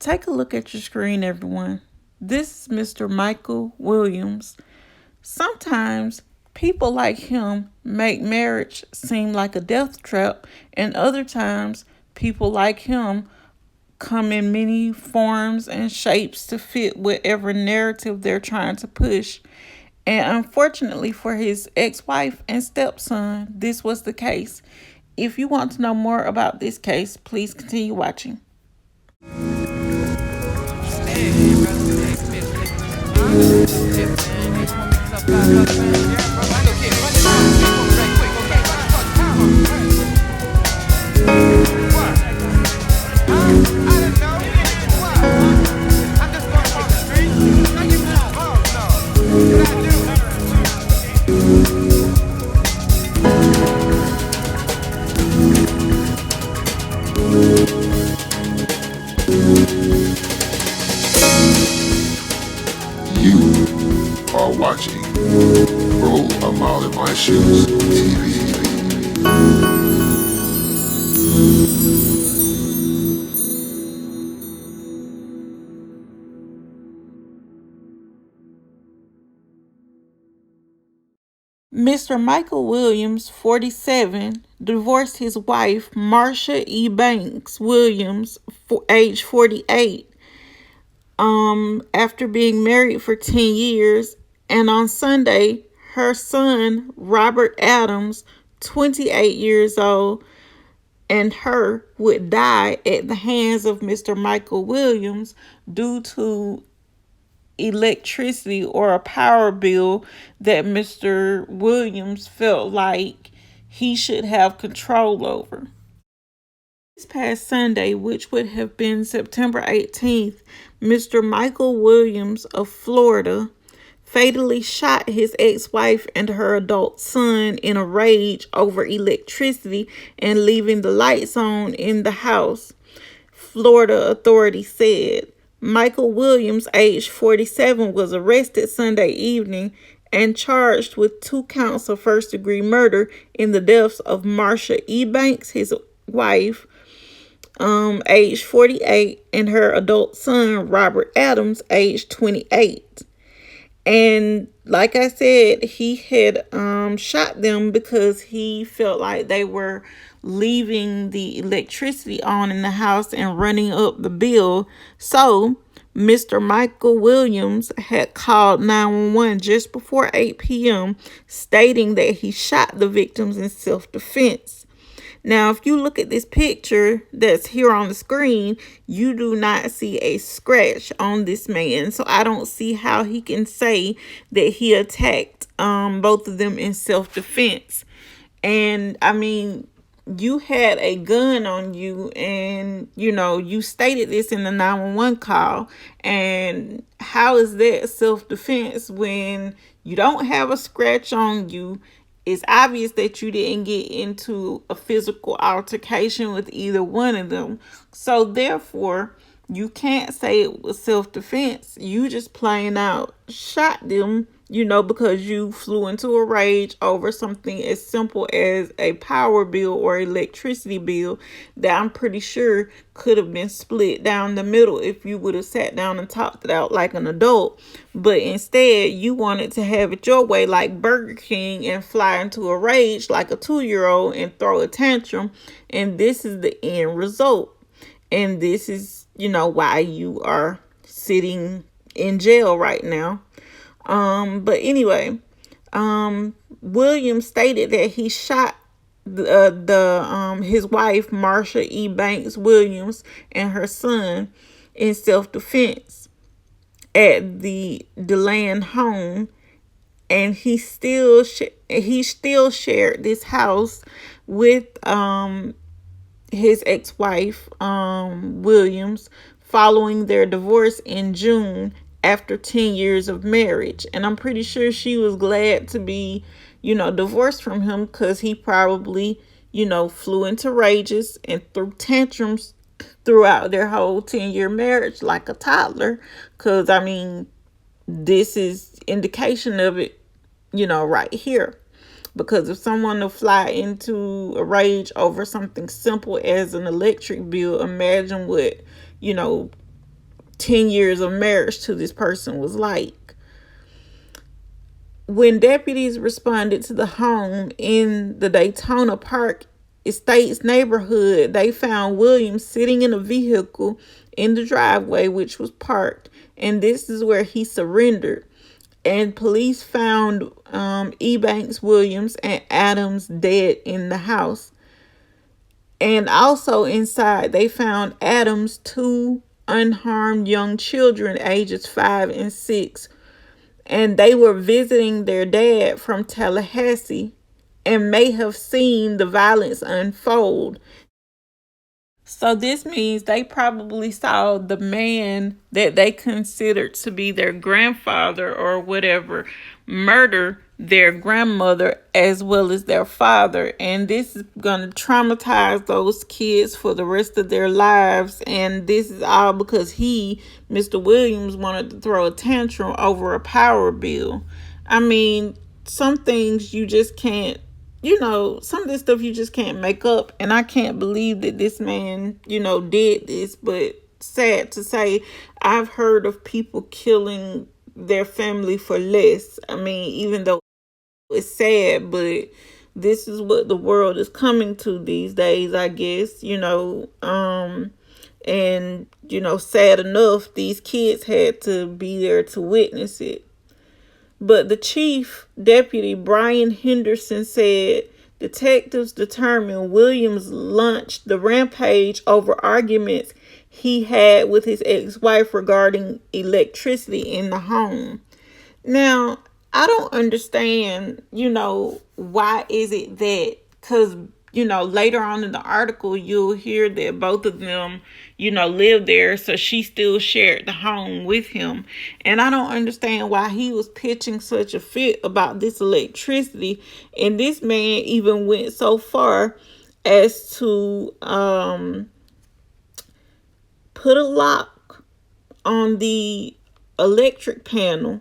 Take a look at your screen, everyone. This is Mr. Michael Williams. Sometimes people like him make marriage seem like a death trap, and other times people like him come in many forms and shapes to fit whatever narrative they're trying to push. And unfortunately for his ex-wife and stepson, this was the case. If you want to know more about this case, please continue watching. You are watching Roll a Mile in My Shoes TV. Mr. Michael Williams, 47, divorced his wife, Marsha E. Banks Williams, age 48, after being married for 10 years. And on Sunday, her son, Robert Adams, 28 years old, and her would die at the hands of Mr. Michael Williams due to electricity or a power bill that Mr. Williams felt like he should have control over. This past Sunday, which would have been September 18th, Mr. Michael Williams of Florida fatally shot his ex-wife and her adult son in a rage over electricity and leaving the lights on in the house, Florida authorities said. Michael Williams, age 47, was arrested Sunday evening and charged with 2 counts of first-degree murder in the deaths of Marsha E. Banks, his wife, age 48, and her adult son, Robert Adams, age 28. And like I said, he had shot them because he felt like they were leaving the electricity on in the house and running up the bill. So Mr. Michael Williams had called 911 just before 8 p.m. stating that he shot the victims in self-defense. Now, if you look at this picture that's here on the screen, you do not see a scratch on this man. So I don't see how he can say that he attacked both of them in self-defense. And I mean, you had a gun on you, and you stated this in the 911 call. And how is that self-defense when you don't have a scratch on you? It's obvious that you didn't get into a physical altercation with either one of them. So therefore, you can't say it was self-defense. You just plain out shot them, because you flew into a rage over something as simple as a power bill or electricity bill that I'm pretty sure could have been split down the middle if you would have sat down and talked it out like an adult. But instead, you wanted to have it your way like Burger King and fly into a rage like a 2-year-old and throw a tantrum. And this is the end result. And this is, why you are sitting in jail right now. But anyway, Williams stated that he shot his wife, Marsha E. Banks Williams, and her son in self-defense at the DeLand home, and he still shared this house with his ex-wife, Williams, following their divorce in June after 10 years of marriage. And I'm pretty sure she was glad to be, divorced from him, because he probably, flew into rages and threw tantrums throughout their whole 10-year marriage like a toddler. Because, I mean, this is indication of it, right here. Because if someone will fly into a rage over something simple as an electric bill, imagine what, 10 years of marriage to this person was like. When deputies responded to the home in the Daytona Park Estates neighborhood, they found Williams sitting in a vehicle in the driveway, which was parked, and this is where he surrendered. And police found Ebanks, Williams, and Adams dead in the house. And also inside, they found Adams' two unharmed young children, ages 5 and 6, and they were visiting their dad from Tallahassee and may have seen the violence unfold. So this means they probably saw the man that they considered to be their grandfather or whatever murder their grandmother as well as their father. And this is going to traumatize those kids for the rest of their lives. And this is all because Mr. Williams, wanted to throw a tantrum over a power bill. I mean, some things you just can't, some of this stuff you just can't make up. And I can't believe that this man, did this. But sad to say, I've heard of people killing their family for less. I mean, even though it's sad, but this is what the world is coming to these days, I guess, and, sad enough, these kids had to be there to witness it. But the chief deputy, Brian Henderson, said detectives determined Williams launched the rampage over arguments he had with his ex-wife regarding electricity in the home. Now, I don't understand, why is it that, because, later on in the article, you'll hear that both of them, lived there. So she still shared the home with him. And I don't understand why he was pitching such a fit about this electricity. And this man even went so far as to put a lock on the electric panel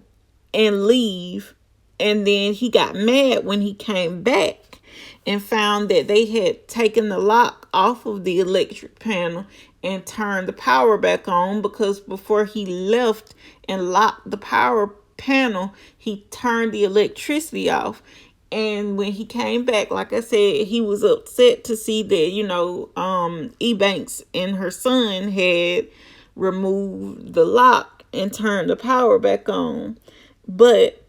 and leave. And then he got mad when he came back and found that they had taken the lock off of the electric panel and turned the power back on, because before he left and locked the power panel, he turned the electricity off. And when he came back, like I said, he was upset to see that, Ebanks and her son had removed the lock and turned the power back on. But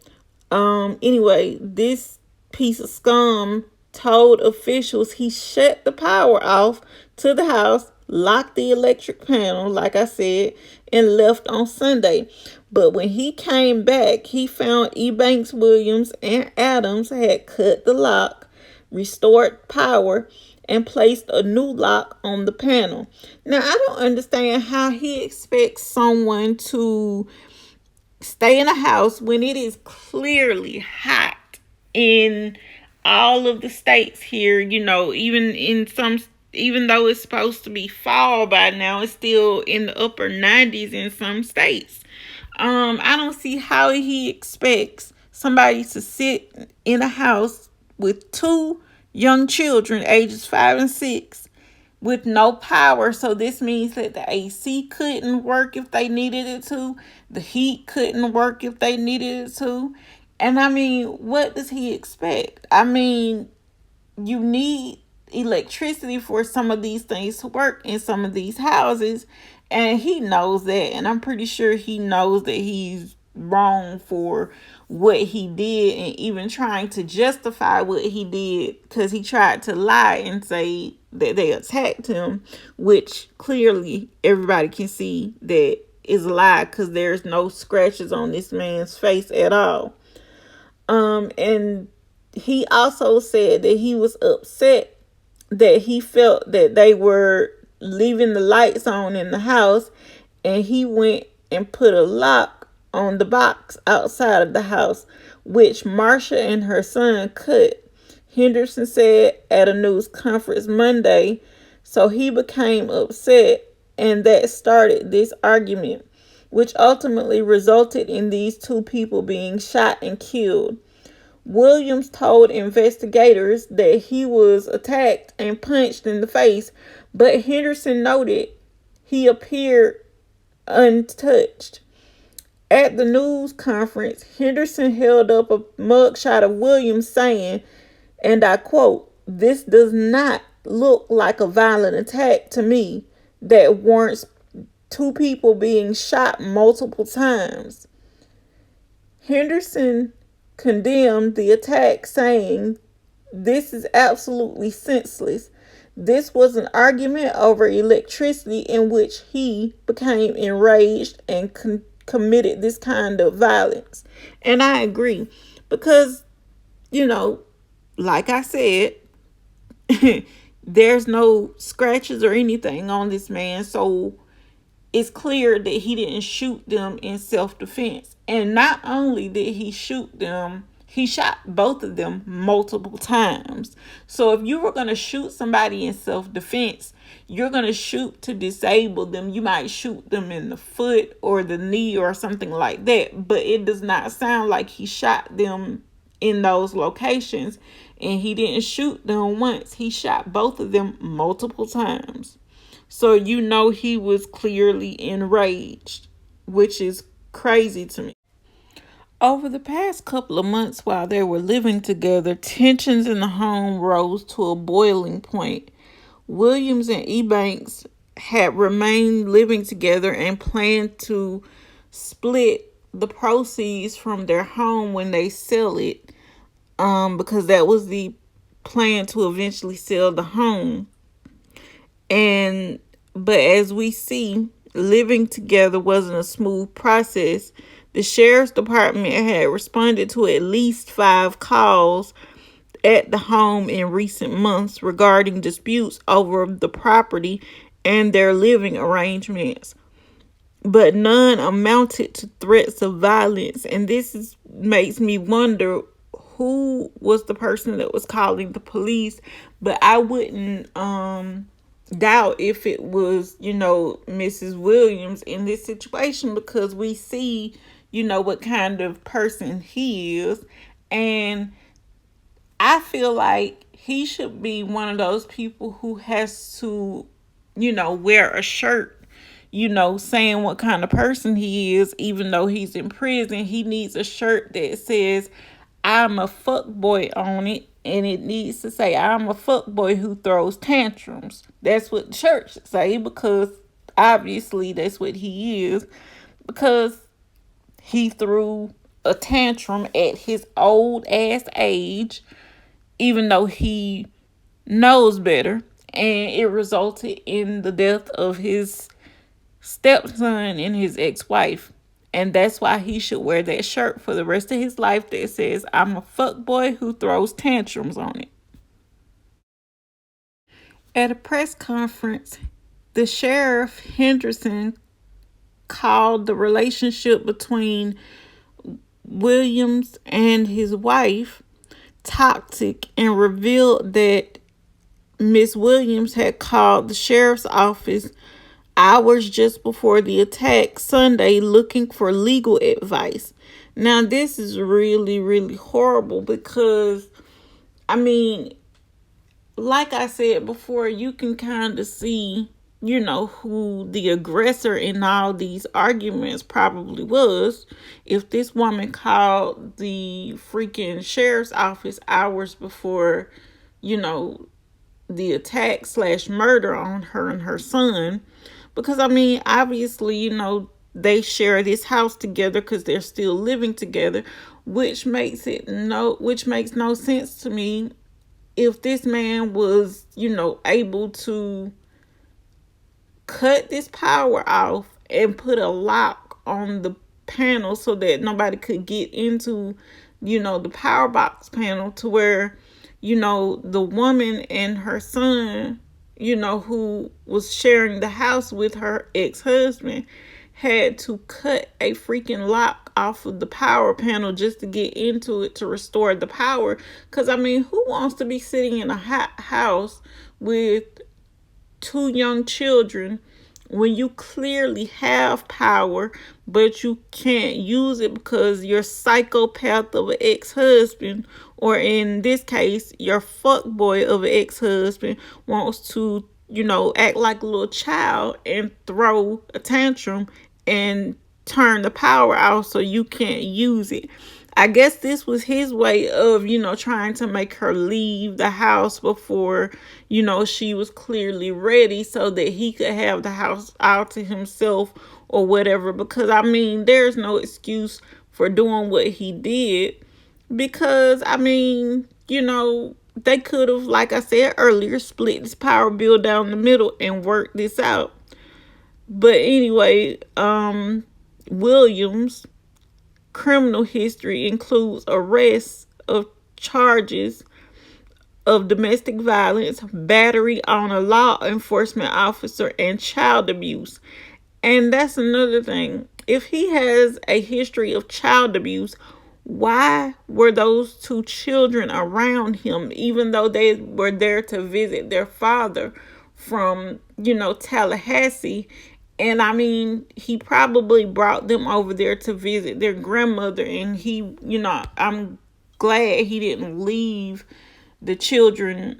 anyway, this piece of scum told officials he shut the power off to the house, locked the electric panel, like I said, and left on Sunday. But when he came back, he found Ebanks, Williams, and Adams had cut the lock, restored power, and placed a new lock on the panel. Now, I don't understand how he expects someone to stay in a house when it is clearly hot in all of the states here, even though it's supposed to be fall by now, it's still in the upper 90s in some states. I don't see how he expects somebody to sit in a house with two young children, ages 5 and 6, with no power. So this means that the AC couldn't work if they needed it to. The heat couldn't work if they needed it to. And I mean, what does he expect? I mean, you need electricity for some of these things to work in some of these houses. And he knows that. And I'm pretty sure he knows that he's wrong for what he did, and even trying to justify what he did, because he tried to lie and say that they attacked him, which clearly everybody can see that is a lie, because there's no scratches on this man's face at all. And he also said that he was upset that he felt that they were leaving the lights on in the house, and he went and put a lock on the box outside of the house, which Marsha and her son cut, Henderson said at a news conference Monday. So he became upset, and that started this argument, which ultimately resulted in these two people being shot and killed. Williams told investigators that he was attacked and punched in the face, but Henderson noted he appeared untouched. At the news conference, Henderson held up a mugshot of Williams saying, and I quote, "This does not look like a violent attack to me that warrants two people being shot multiple times." Henderson condemned the attack, saying, "This is absolutely senseless. This was an argument over electricity in which he became enraged and committed this kind of violence." And I agree because, you know, like I said, there's no scratches or anything on this man. So it's clear that he didn't shoot them in self-defense. And not only did he shoot them, he shot both of them multiple times. So if you were going to shoot somebody in self-defense, you're going to shoot to disable them. You might shoot them in the foot or the knee or something like that. But it does not sound like he shot them in those locations. And he didn't shoot them once. He shot both of them multiple times. So you know he was clearly enraged, which is crazy to me. Over the past couple of months while they were living together, tensions in the home rose to a boiling point. Williams and Ebanks had remained living together and planned to split the proceeds from their home when they sell it, because that was the plan, to eventually sell the home. But as we see, living together wasn't a smooth process. The sheriff's department had responded to at least 5 calls at the home in recent months regarding disputes over the property and their living arrangements, but none amounted to threats of violence. And makes me wonder who was the person that was calling the police. But I wouldn't doubt if it was, Mrs. Williams in this situation, because we see, what kind of person he is. And I feel like he should be one of those people who has to, wear a shirt, saying what kind of person he is. Even though he's in prison, he needs a shirt that says, "I'm a fuck boy" on it. And it needs to say, "I'm a fuck boy who throws tantrums." That's what the shirt should say, because obviously that's what he is. Because he threw a tantrum at his old ass age, even though he knows better. And it resulted in the death of his stepson and his ex-wife. And that's why he should wear that shirt for the rest of his life that says, "I'm a fuckboy who throws tantrums" on it. At a press conference, the sheriff Henderson called the relationship between Williams and his wife toxic and revealed that Miss Williams had called the sheriff's office hours just before the attack Sunday looking for legal advice. Now, this is really, really horrible because, like I said before, you can kind of see, who the aggressor in all these arguments probably was. If this woman called the freaking sheriff's office hours before, the attack / murder on her and her son. Because, obviously, they share this house together because they're still living together, which makes no sense to me. If this man was, able to cut this power off and put a lock on the panel so that nobody could get into, the power box panel, to where, the woman and her son, who was sharing the house with her ex-husband, had to cut a freaking lock off of the power panel just to get into it to restore the power. Because, who wants to be sitting in a house with 2 young children when you clearly have power, but you can't use it because your psychopath of an ex-husband, or in this case, your fuckboy of an ex-husband, wants to, act like a little child and throw a tantrum and turn the power off so you can't use it. I guess this was his way of, trying to make her leave the house before, she was clearly ready so that he could have the house out to himself or whatever. Because, I mean, there's no excuse for doing what he did. Because, I mean, they could have, like I said earlier, split this power bill down the middle and worked this out. But anyway, Williams' criminal history includes arrests of charges of domestic violence, battery on a law enforcement officer, and child abuse. And that's another thing. If he has a history of child abuse, why were those two children around him, even though they were there to visit their father from, Tallahassee? And I mean, he probably brought them over there to visit their grandmother. And he, I'm glad he didn't leave the children,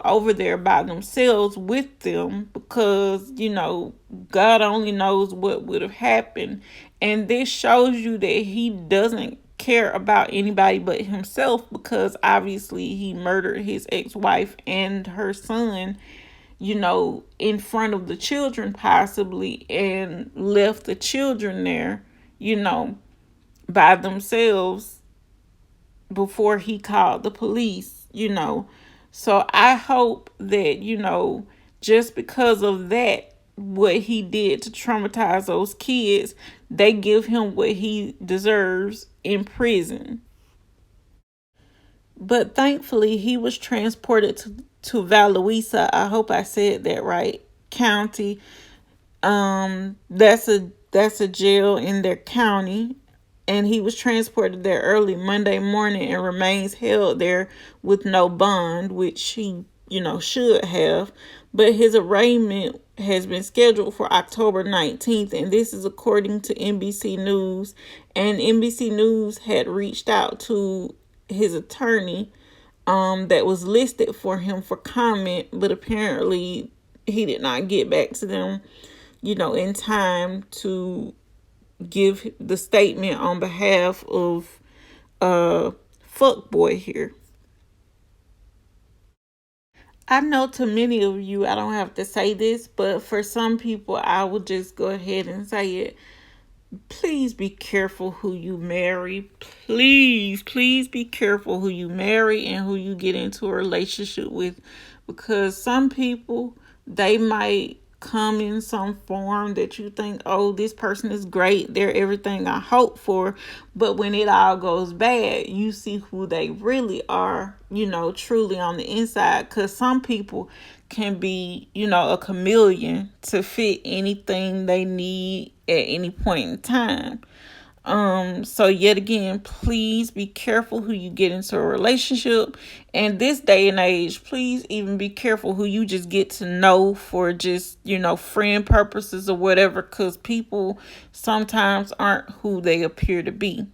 over there by themselves with them, because, God only knows what would have happened. And this shows you that he doesn't care about anybody but himself, because obviously he murdered his ex-wife and her son, in front of the children possibly, and left the children there, by themselves before he called the police, So I hope that, just because of that, what he did to traumatize those kids, they give him what he deserves in prison. But thankfully, he was transported to Valuisa. I hope I said that right. County. That's a jail in their county. And he was transported there early Monday morning and remains held there with no bond, which he, should have. But his arraignment has been scheduled for October 19th. And this is according to NBC News. And NBC News had reached out to his attorney that was listed for him for comment, but apparently he did not get back to them, in time to give the statement on behalf of fuckboy here. I know to many of you, I don't have to say this, but for some people, I will just go ahead and say it. Please be careful who you marry. Please be careful who you marry and who you get into a relationship with. Because some people, they might come in some form that you think, oh, this person is great, they're everything I hope for. But when it all goes bad, you see who they really are, truly on the inside. Because some people can be, a chameleon to fit anything they need at any point in time. So yet again, please be careful who you get into a relationship. And this day and age, please even be careful who you just get to know for just, friend purposes or whatever, because people sometimes aren't who they appear to be.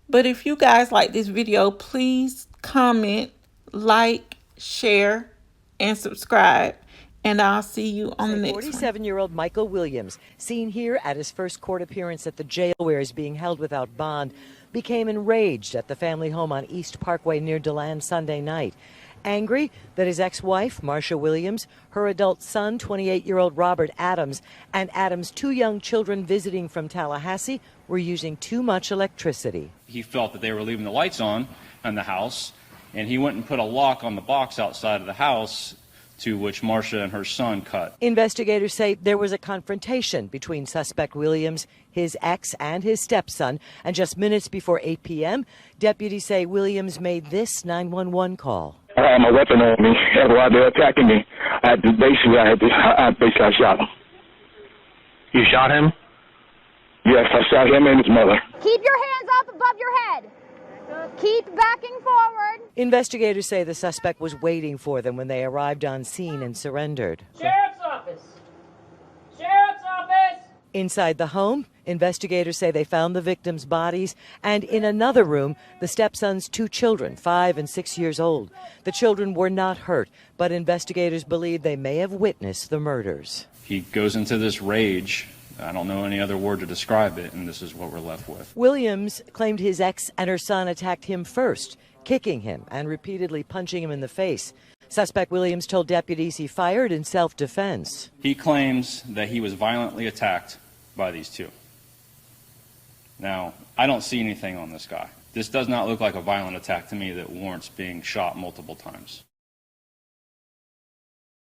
But if you guys like this video, please comment, like, share, and subscribe. And I'll see you on the next one. 47-year-old Michael Williams, seen here at his first court appearance at the jail where he's being held without bond, became enraged at the family home on East Parkway near DeLand Sunday night. Angry that his ex-wife, Marcia Williams, her adult son, 28-year-old Robert Adams, and Adams' two young children visiting from Tallahassee were using too much electricity. He felt that they were leaving the lights on in the house, and he went and put a lock on the box outside of the house, to which Marcia and her son cut. Investigators say there was a confrontation between suspect Williams, his ex, and his stepson, and just minutes before 8 p.m., deputies say Williams made this 911 call. I had my weapon on me, and while they were attacking me, I basically shot him. You shot him? Yes, I shot him and his mother. Keep your hands up above your head. Keep backing forward. Investigators say the suspect was waiting for them when they arrived on scene and surrendered. Sheriff's office! Sheriff's office! Inside the home, investigators say they found the victims' bodies, and in another room, the stepson's two children, 5 and 6 years old. The children were not hurt, but investigators believe they may have witnessed the murders. He goes into this rage I don't know any other word to describe it, and this is what we're left with. Williams claimed his ex and her son attacked him first, kicking him and repeatedly punching him in the face. Suspect Williams told deputies he fired in self-defense. He claims that he was violently attacked by these two. Now, I don't see anything on this guy. This does not look like a violent attack to me that warrants being shot multiple times.